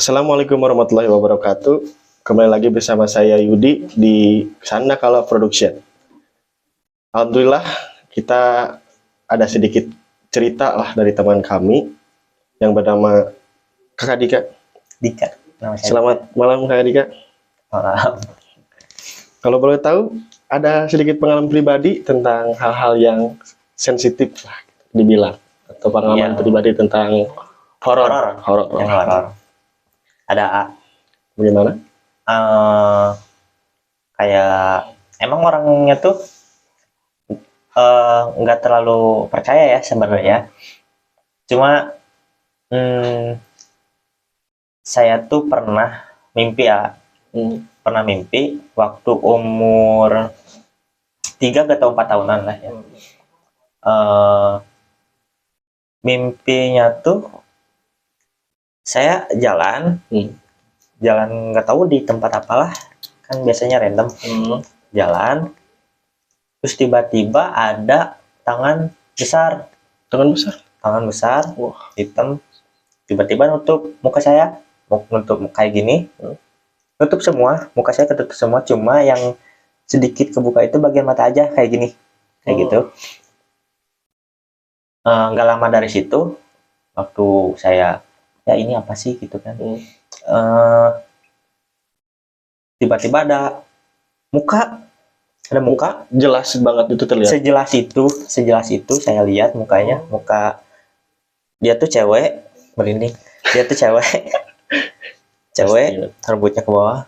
Assalamualaikum warahmatullahi wabarakatuh. Kembali lagi bersama saya Yudi di Sandakala Production. Alhamdulillah kita ada sedikit cerita lah dari teman kami yang bernama Kakak Dika. Dika. Nama saya Selamat malam Kakak Dika. Malam. Kalau boleh tahu, ada sedikit pengalaman pribadi tentang hal-hal yang sensitif lah dibilang, atau pengalaman pribadi tentang horor. Yang horor. Ada Bagaimana? kayak emang orangnya tuh nggak terlalu percaya ya sebenarnya. Cuma saya tuh pernah mimpi pernah mimpi waktu umur 3 atau 4 tahunan lah ya. Mimpinya tuh saya jalan nggak tahu di tempat apalah, kan biasanya random jalan, terus tiba-tiba ada tangan besar Wah. hitam tiba-tiba nutup muka saya, nutup kayak gini, nutup semua muka saya, ketutup semua, cuma yang sedikit kebuka itu bagian mata aja kayak gini, kayak gitu. Nggak lama dari situ waktu saya ya ini apa sih gitu kan, tiba-tiba ada muka Jelas banget itu terlihat. sejelas itu saya lihat mukanya. Muka dia tuh cewek, merinding, dia tuh cewek rambutnya ke bawah,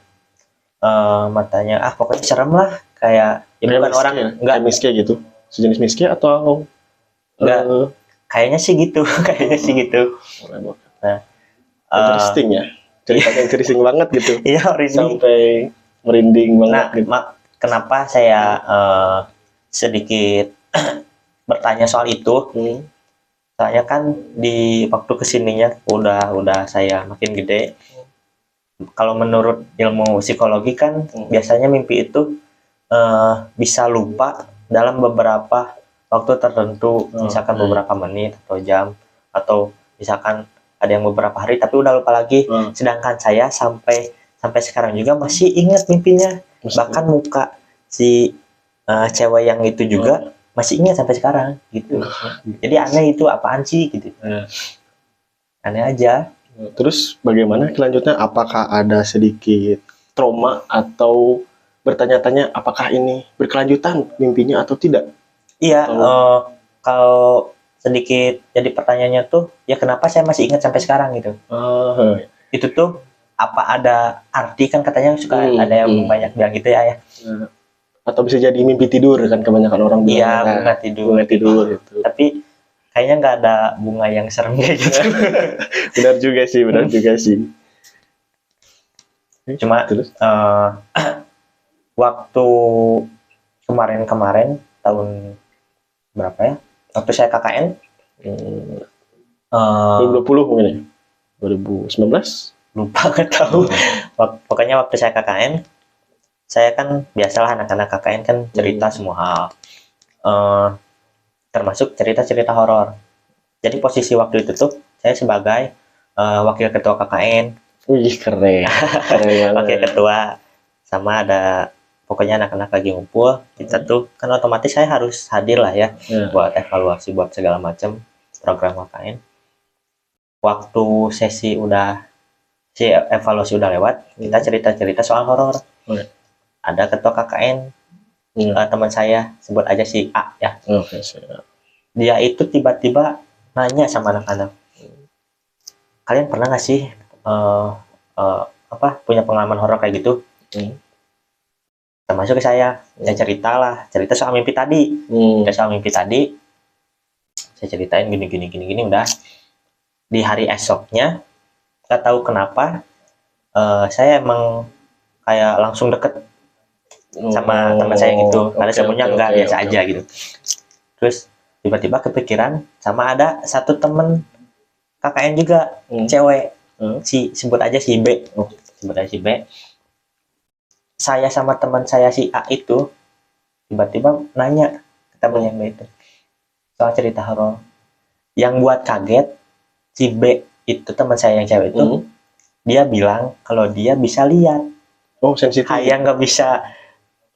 matanya pokoknya serem lah, kayak ya bukan miske, orang enggak miske gitu, sejenis miske atau enggak, kayaknya sih gitu. Nah, interesting ya, ceritanya interesting banget gitu. Iya, sampai merinding banget. Nah, kenapa saya sedikit bertanya soal itu? Soalnya kan di waktu kesininya udah saya makin gede. Kalau menurut ilmu psikologi kan biasanya mimpi itu bisa lupa dalam beberapa waktu tertentu, misalkan beberapa menit atau jam, atau misalkan ada yang beberapa hari tapi udah lupa lagi. Sedangkan saya sampai sekarang juga masih ingat mimpinya. Bahkan muka si cewek yang itu juga masih ingat sampai sekarang gitu. Jadi aneh, itu apaan sih gitu. Aneh aja. Terus bagaimana kelanjutnya? Apakah ada sedikit trauma atau bertanya-tanya apakah ini berkelanjutan mimpinya atau tidak? Iya, kalau sedikit jadi pertanyaannya tuh ya kenapa saya masih ingat sampai sekarang gitu. Itu tuh apa ada arti, kan katanya suka ada yang banyak bilang gitu ya. Atau bisa jadi mimpi tidur kan, kebanyakan orang bilang. Iya, bunga tidur gitu. Tapi kayaknya nggak ada bunga yang serem kayak gitu. benar juga sih. Cuma terus waktu kemarin tahun berapa ya, waktu saya KKN 2020 mungkin ya, 2019 lupa, nggak tahu. Pokoknya waktu saya KKN, saya kan biasalah anak-anak KKN kan cerita semua hal, termasuk cerita-cerita horor. Jadi posisi waktu itu tuh saya sebagai wakil ketua KKN. Wih, keren Wakil ketua, sama ada pokoknya anak-anak lagi ngumpul, kita tuh kan otomatis saya harus hadir lah ya, buat evaluasi, buat segala macam program KKN. Waktu sesi evaluasi udah lewat, kita cerita-cerita soal horor. Ada ketua KKN, teman saya, sebut aja si A ya. Dia itu tiba-tiba nanya sama anak-anak, kalian pernah nggak sih punya pengalaman horor kayak gitu? Termasuk ke saya cerita soal mimpi tadi. Saya ceritain gini, udah. Di hari esoknya, nggak tahu kenapa saya emang kayak langsung deket sama teman saya gitu. Pada sebelumnya enggak, biasa aja gitu. Terus tiba-tiba kepikiran sama ada satu temen KKN juga, cewek, sebut aja si B. Saya sama teman saya si A itu tiba-tiba nanya ke teman yang B itu soal cerita horor. Yang buat kaget, si B itu teman saya yang cewek itu dia bilang kalau dia bisa lihat Oh, sensitif. hal yang nggak bisa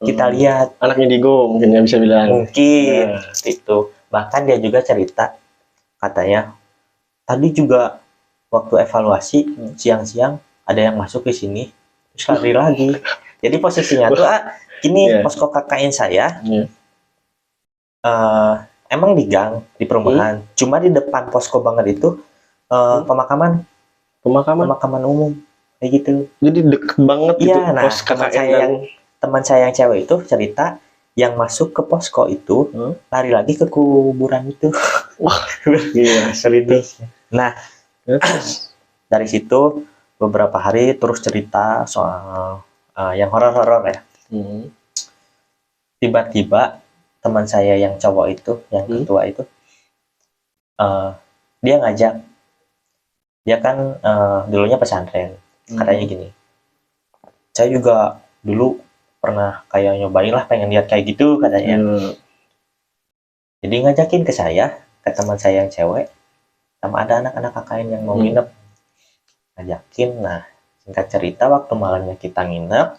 kita lihat. Anak indigo mungkin nggak bisa bilang. Mungkin Nah. itu. Bahkan dia juga cerita, katanya tadi juga waktu evaluasi siang-siang ada yang masuk ke sini terus lari lagi. Jadi posisinya tuh ini Iya. posko KKN saya Iya. emang di gang di perumahan. Cuma di depan posko banget itu pemakaman umum kayak gitu. Jadi deket banget gitu Iya, nah pos KKN teman saya yang cewek itu cerita yang masuk ke posko itu lari lagi ke kuburan itu. Wah, gila, serius. Nah, dari situ beberapa hari terus cerita soal yang horor-horor ya. Tiba-tiba teman saya yang cowok itu, yang ketua itu, dia ngajak, dia kan dulunya pesantren, katanya gini, saya juga dulu pernah kayak nyobain lah, pengen lihat kayak gitu katanya. Jadi ngajakin ke saya, ke teman saya yang cewek, sama ada anak-anak KKN yang mau nginep, ngajakin. Nah, singkat cerita waktu malamnya kita nginep,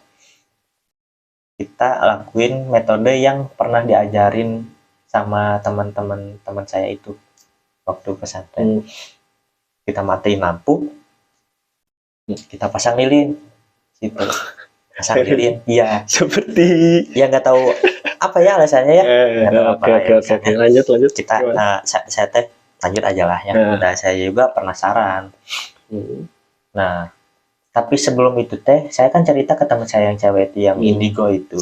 kita lakuin metode yang pernah diajarin sama teman saya itu waktu pesantren. Kita matiin lampu, kita pasang lilin gitu. Pasang lilin, iya. Seperti ya nggak tahu apa ya alasannya ya. Oke. Lanjut. Kita saya teh lanjut aja lah ya. Udah saya juga penasaran. Nah, tapi sebelum itu teh saya kan cerita ke teman saya yang cewek itu yang indigo itu.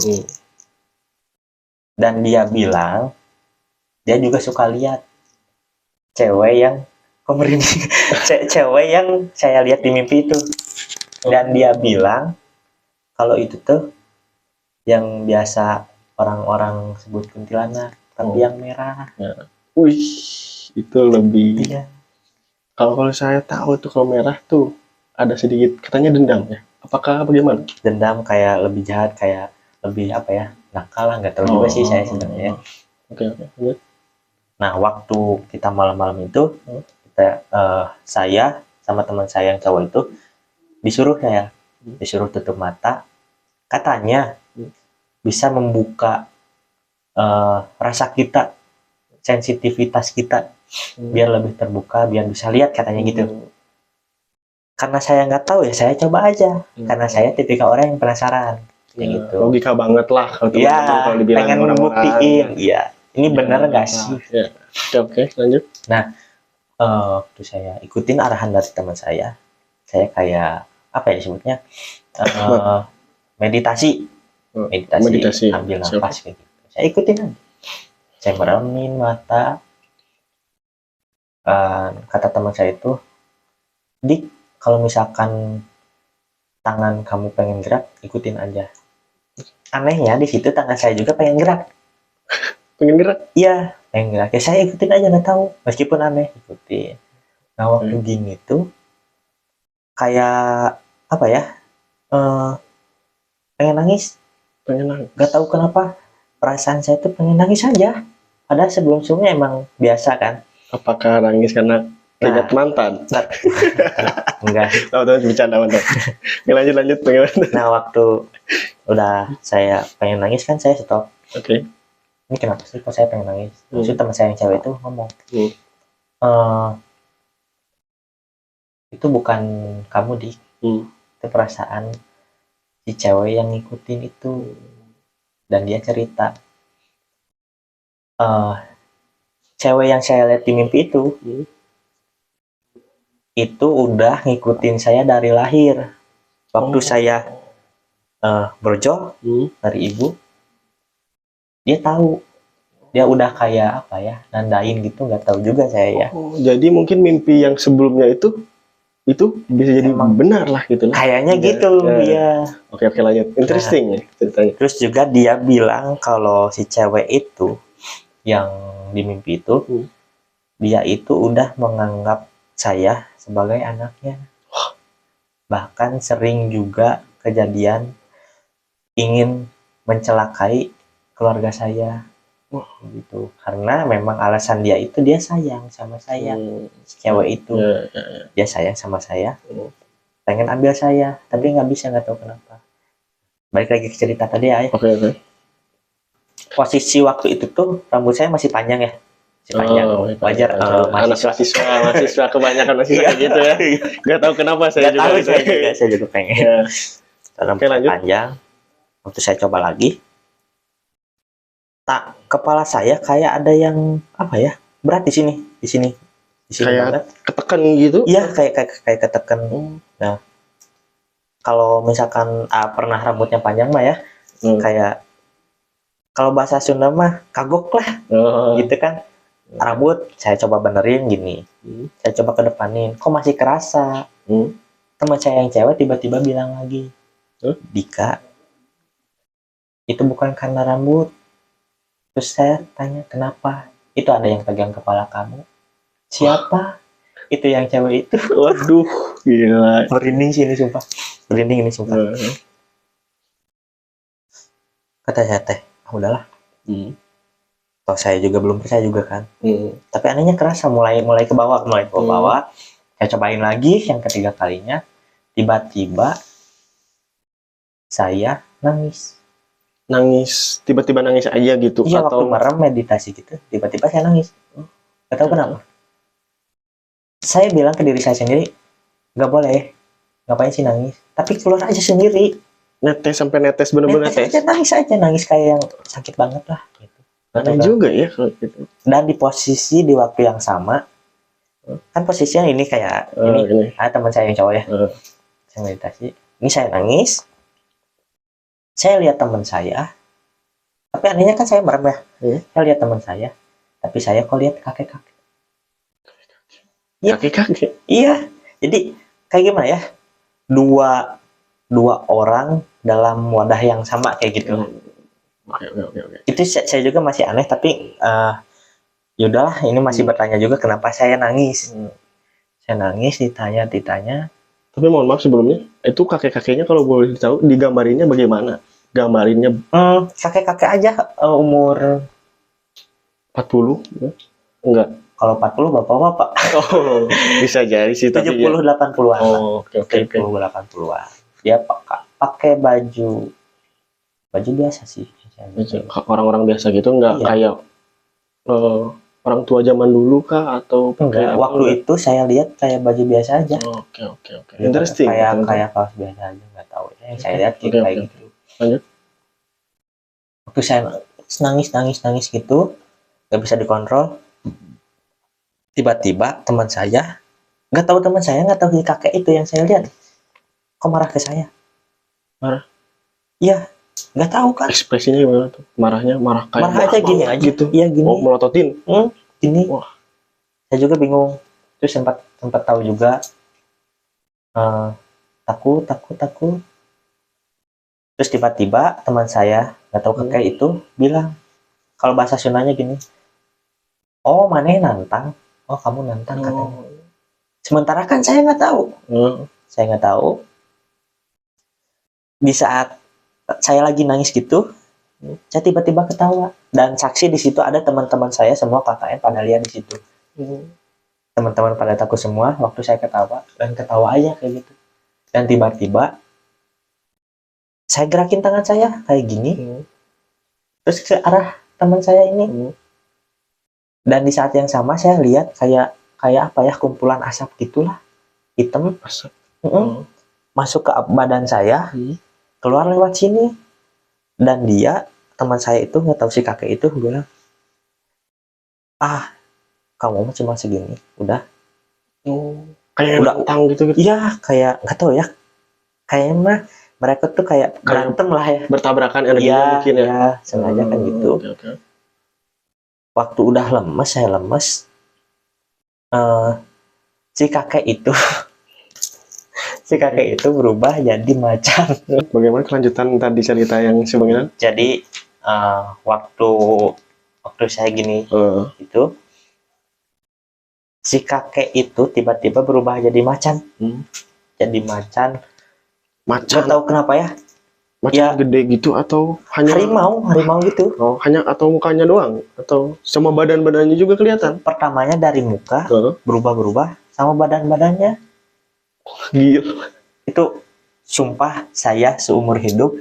Dan dia bilang dia juga suka lihat cewek yang cewek yang saya lihat di mimpi itu. Dan dia bilang kalau itu tuh yang biasa orang-orang sebut kuntilanak, tapi yang merah. Wih, itu lebih. Iya. Kalau saya tahu tuh kalau merah tuh ada sedikit katanya dendam ya. Apakah bagaimana? Dendam, kayak lebih jahat, kayak lebih apa ya? Nakal lah, nggak tahu juga sih saya sebenarnya. Oke. Nah, waktu kita malam-malam itu, saya sama teman saya yang cowok itu disuruh tutup mata. Katanya bisa membuka rasa kita, sensitivitas kita, biar lebih terbuka, biar bisa lihat katanya gitu. Karena saya nggak tahu ya, saya coba aja. Karena saya tipikal orang yang penasaran. Kayak gitu. Logika banget lah kalau kalau dibilang pengen membuktiin. Iya, ini bener nggak sih? Oke, lanjut. Nah, waktu saya ikutin arahan dari teman saya kayak apa ya disebutnya, meditasi, ambil nafas kayak gitu. Saya ikutin aja. Saya meremin mata. Kata teman saya itu, Dik, kalau misalkan tangan kamu pengen gerak, ikutin aja. Anehnya di situ tangan saya juga pengen gerak. Pengen gerak? Iya, pengen gerak. Ya saya ikutin aja, nggak tahu. Meskipun aneh, ikutin. Nah, waktu gini tuh kayak apa ya? Pengen nangis. Nggak tahu kenapa. Perasaan saya tuh pengen nangis aja. Padahal sebelum-sebelumnya emang biasa kan. Apakah nangis karena ingat mantan? Enggak. Bercanda mantan. Lanjut bagaimana? Nah, waktu udah saya pengen nangis kan saya stop. Oke. Ini kenapa sih kok saya pengen nangis? Terus teman saya yang cewek itu ngomong, itu bukan kamu Dik, itu perasaan si cewek yang ngikutin itu. Dan dia cerita, cewek yang saya lihat di mimpi itu udah ngikutin saya dari lahir. Waktu saya brojol dari ibu, dia tahu, dia udah kayak apa ya, nandain gitu, nggak tahu juga saya ya. Jadi mungkin mimpi yang sebelumnya itu bisa jadi benar lah gitu. Kayaknya gitu ya. Oke, lanjut. Interesting ya ceritanya. Terus juga dia bilang kalau si cewek itu yang di mimpi itu, dia itu udah menganggap saya sebagai anaknya. Bahkan sering juga kejadian ingin mencelakai keluarga saya. Gitu. Karena memang alasan dia itu, dia sayang sama saya. Cewek itu dia sayang sama saya, pengen ambil saya, tapi nggak bisa, nggak tahu kenapa. Balik lagi ke cerita tadi ya. Oke, oke. Posisi waktu itu tuh rambut saya masih panjang ya, masih panjang. Wajar, anak mahasiswa kebanyakan masih kayak gitu ya. Gak tahu kenapa saya Nggak tahu, juga. saya juga pengen. Ya. Rambut Oke, lanjut. panjang. Waktu saya coba lagi, tak kepala saya kayak ada yang apa ya, berat di sini Kayak banget. ketekan gitu. Iya, kayak ketekan. Nah, kalau misalkan pernah rambutnya panjang mah ya, kayak kalau bahasa Sunda mah kagok lah, gitu kan. Rambut saya coba benerin gini, saya coba kedepanin, kok masih kerasa. Teman saya yang cewek tiba-tiba bilang lagi, Dika, itu bukan karena rambut. Terus saya tanya, kenapa? Itu ada yang pegang kepala kamu. Siapa? Itu yang cewek itu. Waduh, gila. Merinding sih ini sumpah. Merinding ini sumpah. Kata saya teh, udahlah. Toh saya juga belum percaya juga kan. Tapi anehnya kerasa mulai ke bawah. Saya cobain lagi yang ketiga kalinya. Tiba-tiba saya nangis. Tiba-tiba nangis aja gitu. Iya, atau waktu merem meditasi gitu, tiba-tiba saya nangis. Gak tahu kenapa. Saya bilang ke diri saya sendiri, gak boleh, ngapain sih nangis? Tapi keluar aja sendiri. Netes bener-bener netes. Nangis aja, nangis kayak yang sakit banget lah. Gitu. Aneh juga ya kalau gitu. Dan di posisi di waktu yang sama, kan posisinya ini kayak ini. Ada teman saya yang cowok ya. Saya meditasi. Ini saya nangis. Saya lihat teman saya. Tapi anehnya kan saya merem ya. Saya lihat teman saya. Tapi saya kok lihat kakek-kakek. Kakek-kakek? Iya. Jadi kayak gimana ya? Dua orang dalam wadah yang sama kayak gitu. Oke. Itu saya juga masih aneh, tapi yaudahlah, ini masih bertanya juga kenapa saya nangis. Saya nangis, ditanya. Tapi mohon maaf sebelumnya, itu kakek-kakeknya kalau boleh tahu digambarinnya bagaimana? Gambarinnya kakek-kakek aja, umur 40? Ya? Enggak. Kalau 40 bapak-bapak. Oh, bisa jadi sih tapi 70-80-an. Oh, oke. 70-80-an. Dia pakai baju biasa sih. Orang-orang biasa gitu, enggak kayak orang tua zaman dulu kah atau enggak? Waktu itu saya lihat kayak baju biasa aja. Oke. Interesting. Kayak kaos biasa aja, nggak tahu ya. Yang saya lihat kayak gitu. Lanjut. Waktu saya nangis gitu, nggak bisa dikontrol. Tiba-tiba teman saya, nggak tahu si kakek itu yang saya lihat, kok marah ke saya. Marah? Iya, nggak tahu kan. Ekspresinya gimana tuh? Marah kayak marah aja gini aja gitu. Iya gini. Oh, melototin. Gini. Wah. Saya juga bingung. Terus sempat tahu juga takut. Terus tiba-tiba teman saya, nggak tahu kakek itu bilang, kalau bahasa Sundanya gini, oh maneh nantang, oh kamu nantang katanya. Sementara kan saya nggak tahu. Di saat saya lagi nangis gitu, saya tiba-tiba ketawa, dan saksi di situ ada teman-teman saya semua KKN pada lihat di situ. Teman-teman pada takut semua waktu saya ketawa, dan ketawa aja kayak gitu. Dan tiba-tiba saya gerakin tangan saya kayak gini, terus ke arah teman saya ini. Dan di saat yang sama saya lihat kayak apa ya, kumpulan asap gitulah, hitam, Asap. masuk ke badan saya, keluar lewat sini. Dan dia, teman saya itu, nggak tahu si kakek itu bilang, kamu cuma segini, udah. Kayak udah nantang gitu. Iya, kayak nggak tahu ya, kayaknya mah mereka tuh kayak berantem lah ya, bertabrakan energinya mungkin ya. Sengaja kan gitu. Okay. Waktu udah saya lemes, si kakek itu berubah jadi macan. Bagaimana kelanjutan tadi cerita yang sebelumnya? Jadi waktu saya gini itu, si kakek itu tiba-tiba berubah jadi macan. Jadi macan. Gak tahu kenapa ya. Macan gede gitu atau hanya harimau gitu. Oh, hanya atau mukanya doang atau sama badan-badannya juga kelihatan? Pertamanya dari muka berubah sama badan-badannya. Gila. Itu sumpah saya seumur hidup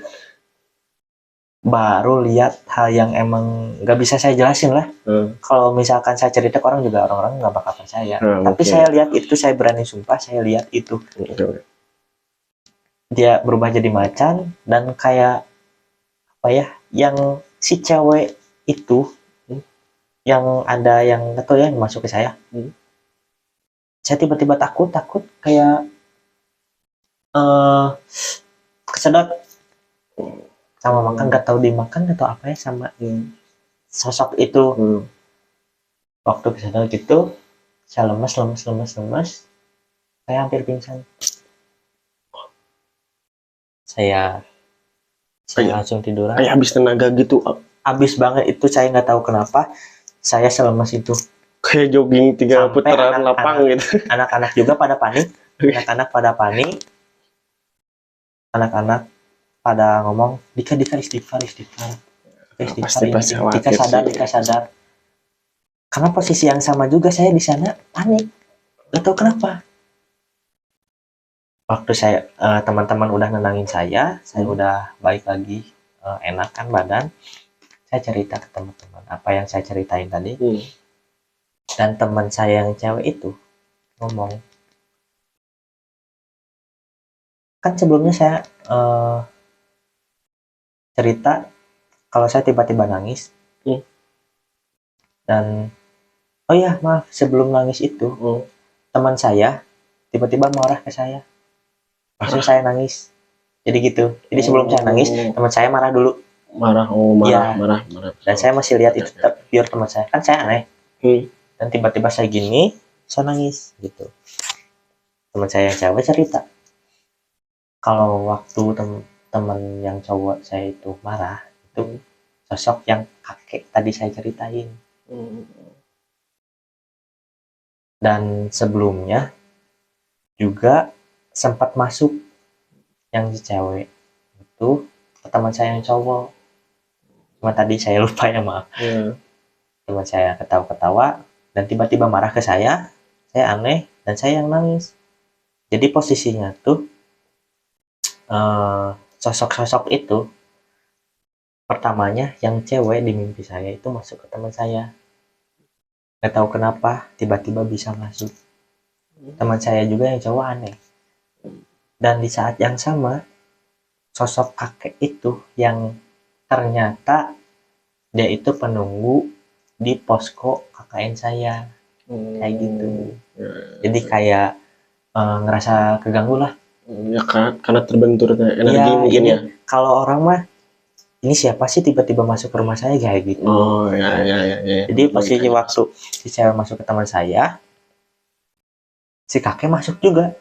baru lihat hal yang emang nggak bisa saya jelasin lah. Kalau misalkan saya cerita ke orang juga orang-orang nggak bakal percaya. Tapi saya lihat itu, saya berani sumpah saya lihat itu. Dia berubah jadi macan dan kayak apa ya? Yang si cewek itu yang ada yang nggak tahu ya yang masuk ke saya. Saya tiba-tiba takut kayak kesedot sama makan, nggak tahu dimakan atau apa ya sama sosok itu. Waktu kesedot gitu saya lemes, saya hampir pingsan. Saya langsung tiduran. Kayak habis tenaga gitu. Habis banget itu, saya nggak tahu kenapa saya selemes itu. Kayak jogging 3 Sampai putaran lapang gitu. Anak-anak juga pada panik. Anak-anak pada ngomong, Dika istighfar. Dika sadar. Karena posisi yang sama juga saya di sana panik. Gak tahu kenapa. Waktu saya teman-teman udah nenangin saya udah baik lagi, enakan badan. Saya cerita ke teman-teman apa yang saya ceritain tadi. Dan teman saya yang cewek itu ngomong, kan sebelumnya saya cerita kalau saya tiba-tiba nangis. Dan oh ya maaf, sebelum nangis itu teman saya tiba-tiba marah ke saya. Langsung saya nangis. Jadi gitu. Jadi sebelum saya nangis, teman saya marah dulu. Marah. Dan saya masih lihat itu pure teman saya. Kan saya aneh. Dan tiba-tiba saya gini, saya nangis gitu. Teman saya yang cewek cerita, kalau waktu teman yang cowok saya itu marah, itu sosok yang kakek tadi saya ceritain. Dan sebelumnya juga sempat masuk yang si cewek itu ke teman saya yang cowok. Cuma tadi saya lupa ya, maaf. Teman saya ketawa-ketawa dan tiba-tiba marah ke saya aneh dan saya yang nangis. Jadi posisinya tuh sosok-sosok itu pertamanya yang cewek di mimpi saya itu masuk ke teman saya. Gak tahu kenapa tiba-tiba bisa masuk. Teman saya juga yang cowok aneh. Dan di saat yang sama sosok kakek itu yang ternyata dia itu penunggu di posko KKN saya. Kayak gitu. Jadi kayak ngerasa keganggu lah. Ya karena terbentur energi mungkin ya. Kalau orang mah ini siapa sih tiba-tiba masuk ke rumah saya kayak gitu. Ya. Jadi posisi waktu si cewek masuk ke teman saya, si kakek masuk juga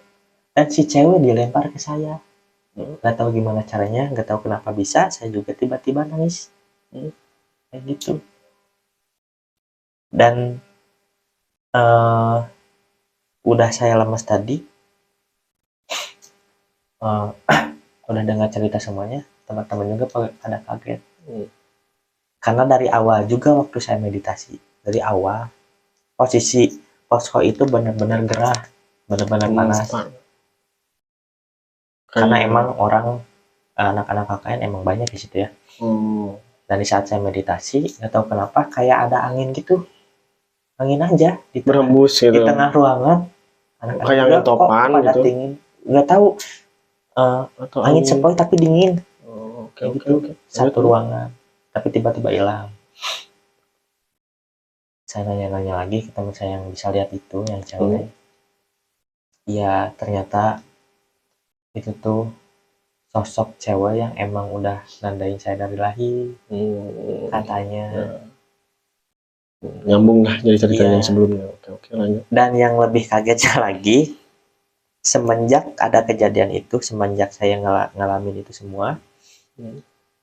dan si cewek dilempar ke saya. Gak tahu gimana caranya, gak tahu kenapa bisa, saya juga tiba-tiba nangis. Kayak gitu. Dan udah saya lemes tadi, udah dengar cerita semuanya, teman-teman juga pada kaget. Karena dari awal juga waktu saya meditasi, dari awal posisi posko itu benar-benar gerah, benar-benar panas. Karena emang orang anak-anak KKN emang banyak di situ ya. Dan di saat saya meditasi, nggak tahu kenapa kayak ada angin gitu, angin aja di berhembus gitu. Di tengah ruangan. Anak-anak kayak angin topan gitu. Dingin. Nggak tahu angin sepoi tapi dingin. Oke. Satu ruangan, tapi tiba-tiba hilang. Saya nanya-nanya lagi ke teman saya yang bisa lihat itu, yang cewek. Iya, ternyata itu tuh sosok cewek yang emang udah nandain saya dari lahir. Katanya. Nyambung lah jadi cerita yang sebelumnya. Oke, lanjut. Dan yang lebih kagetnya lagi, semenjak ada kejadian itu, semenjak saya ngalamin itu semua,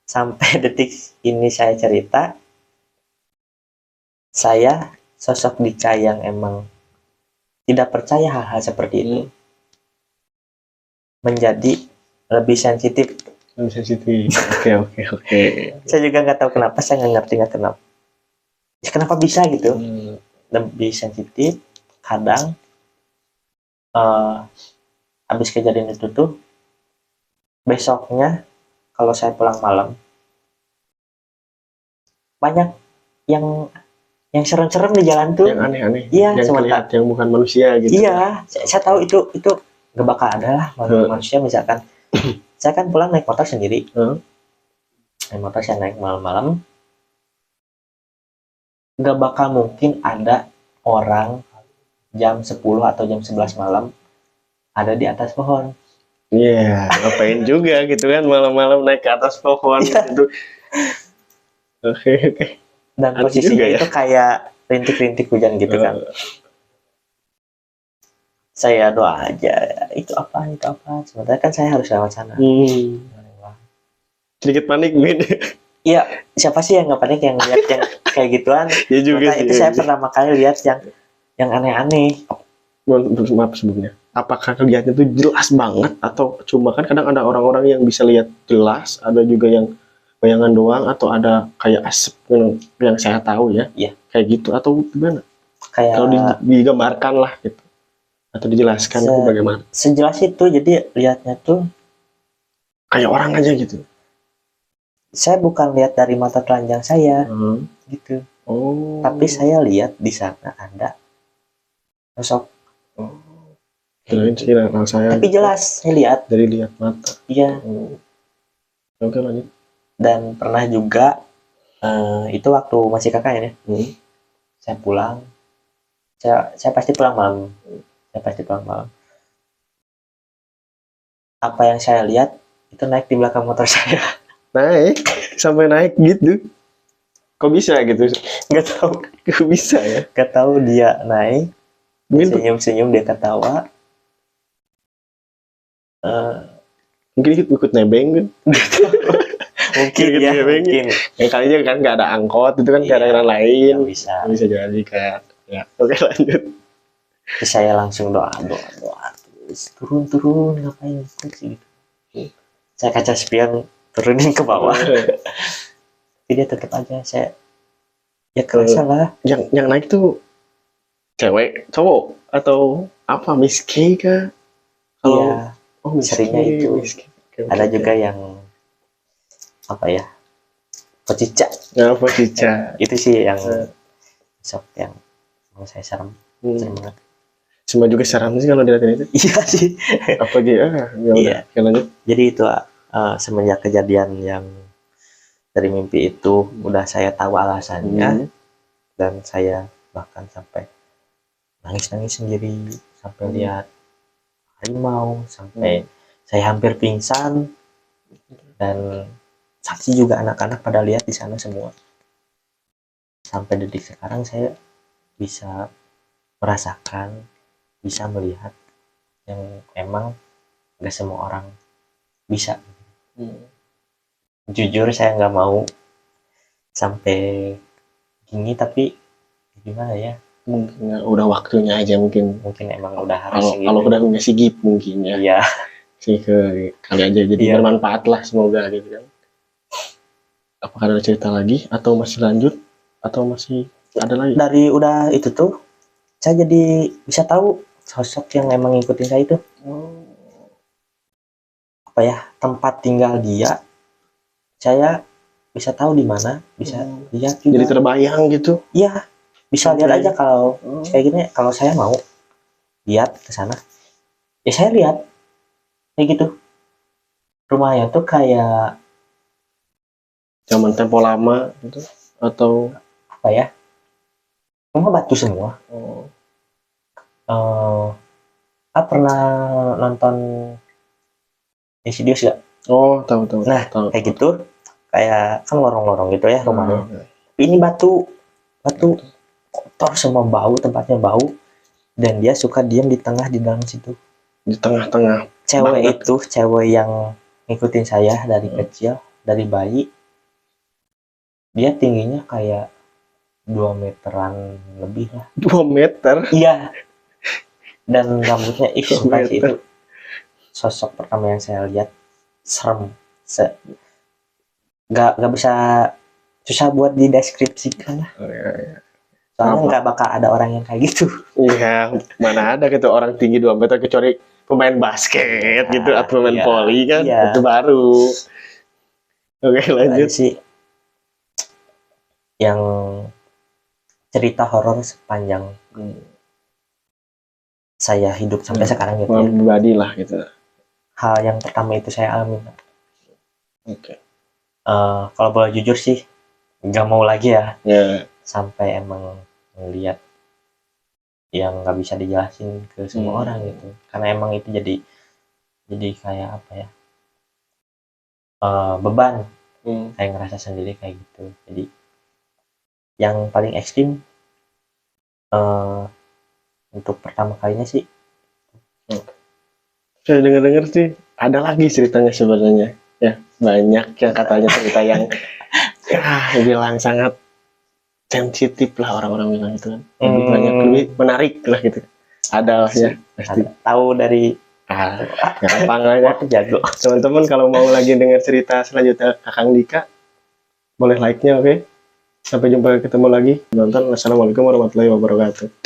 sampai detik ini saya cerita, saya sosok Dika yang emang tidak percaya hal-hal seperti itu, menjadi lebih sensitif. Oke. Saya juga nggak tahu kenapa, saya nggak ngerti kenapa. Kenapa bisa gitu? Lebih sensitif. Kadang habis kejadian itu tuh besoknya kalau saya pulang malam banyak yang serem-serem di jalan tuh. Yang aneh-aneh, Iya, yang terlihat yang bukan manusia gitu. Iya, saya tahu itu gak bakal ada lah manusia. Misalkan saya kan pulang naik motor sendiri, naik motor saya naik malam-malam, gak bakal mungkin ada orang jam 10 atau jam 11 malam ada di atas pohon. Iya, ngapain juga gitu kan malam-malam naik ke atas pohon gitu. Oke. Dan Aneh posisinya juga ya. itu kayak rintik-rintik hujan gitu kan. Saya doa aja, itu apa. Sebenarnya kan saya harus lewat sana. Sedikit panik gitu. Iya, siapa sih yang nggak panik yang lihat yang kayak gituan? Ya juga Maka sih. itu saya pertama kali lihat yang aneh-aneh. Maaf sebelumnya. Apakah kelihatannya itu jelas banget atau cuma kan kadang ada orang-orang yang bisa lihat jelas, ada juga yang bayangan doang atau ada kayak asap yang saya tahu ya. Iya. Kayak gitu atau gimana? Kayak Kalau digambarkan lah gitu. Atau dijelaskan itu bagaimana? Sejelas itu, jadi lihatnya tuh kayak orang aja gitu. Saya bukan lihat dari mata telanjang saya, gitu. Oh. Tapi saya lihat di sana ada sosok. Gitu. Saya. Tapi jelas saya lihat. Dari lihat mata. Iya. Oke lanjut. Dan pernah juga itu waktu masih kakak ya. Saya pulang. Saya pasti pulang malam. Apa yang saya lihat itu naik di belakang motor saya. Naik sampai naik gitu. Kok bisa gitu? Nggak tahu. Kok bisa ya? Nggak tahu dia naik. Senyum-senyum dia ketawa. Mungkin ikut nebeng kan? Mungkin ya. Mungkin. Yang kalinya kan nggak ada angkot itu kan cara lain. Bisa jadi kayak. Ya. Oke lanjut. Terus saya langsung doa. Terus turun ngapain gitu. Saya kaca spion turunin ke bawah. Tapi dia tetap aja saya ya kerasa lah. Yang naik tuh cewek, cowok atau apa? Miss K kah? Iya. Seringnya itu. Ada juga yang apa ya? Pocica. Nah, pocica. Itu sih yang sok yang mau saya serem banget. Semua juga seram sih kalau dilihatin itu. Iya sih. Apa dia? Iya. Lanjut. Jadi itu semenjak kejadian yang dari mimpi itu udah saya tahu alasannya dan saya bahkan sampai nangis sendiri sampai lihat harimau sampai saya hampir pingsan dan saksi juga anak-anak pada lihat di sana semua. Sampai detik sekarang saya bisa merasakan, bisa melihat yang emang gak semua orang bisa. Jujur saya nggak mau sampai gini, tapi gimana ya? Mungkin udah waktunya aja mungkin emang udah harus kalau udah ngasih gift mungkin ya. Iya. Sih ke kali aja jadi bermanfaat lah semoga gitu kan. Apakah ada cerita lagi atau masih lanjut atau masih ada lagi? Dari udah itu tuh saya jadi bisa tahu sosok yang emang ngikutin saya itu. Apa ya, tempat tinggal dia saya bisa tahu di mana, bisa lihat juga. Jadi terbayang gitu. Iya. Bisa lihat aja kalau kayak gini, kalau saya mau lihat ke sana. Ya saya lihat kayak gitu. Rumahnya tuh kayak zaman tempo lama gitu atau apa ya? Rumah batu semua. Pernah nonton Insidious gak? Oh, tahu. Nah, kayak gitu. Kayak kan lorong-lorong gitu ya rumahnya. Ini batu kotor semua, bau, tempatnya bau. Dan dia suka diam di dalam situ. Di tengah-tengah. Cewek yang ngikutin saya dari kecil, dari bayi. Dia tingginya kayak 2 meteran lebih lah. 2 meter? Iya. Dan rambutnya sumpah itu sosok pertama yang saya lihat serem. Gak bisa, susah buat dideskripsikan lah. Iya. Soalnya nggak bakal ada orang yang kayak gitu. Iya, mana ada gitu orang tinggi 2 meter kecuali pemain basket gitu Iya, atau pemain iya, voli kan, iya. itu baru. Oke, lanjut. Aja sih yang cerita horor sepanjang saya hidup sampai sekarang gitu ya. Pengalaman pribadi lah gitu. Hal yang pertama itu saya alami. Oke. Kalau boleh jujur sih nggak mau lagi ya Ya. sampai emang ngeliat yang nggak bisa dijelasin ke semua orang gitu, karena emang itu jadi kayak apa ya, beban. Saya ngerasa sendiri kayak gitu. Jadi yang paling ekstrim untuk pertama kalinya sih Saya dengar-dengar sih ada lagi ceritanya sebenarnya. Ya, banyak yang katanya cerita yang ya bilang sangat sensitif lah, orang-orang bilang itu kan. Lebih banyak, lebih menarik lah gitu. Ada lah ya, pasti. tahu dari Gampang aja. jago. Teman-teman kalau mau lagi dengar cerita selanjutnya Kakang Dika, boleh like-nya, oke? Sampai jumpa, ketemu lagi. Nonton. Assalamualaikum warahmatullahi wabarakatuh.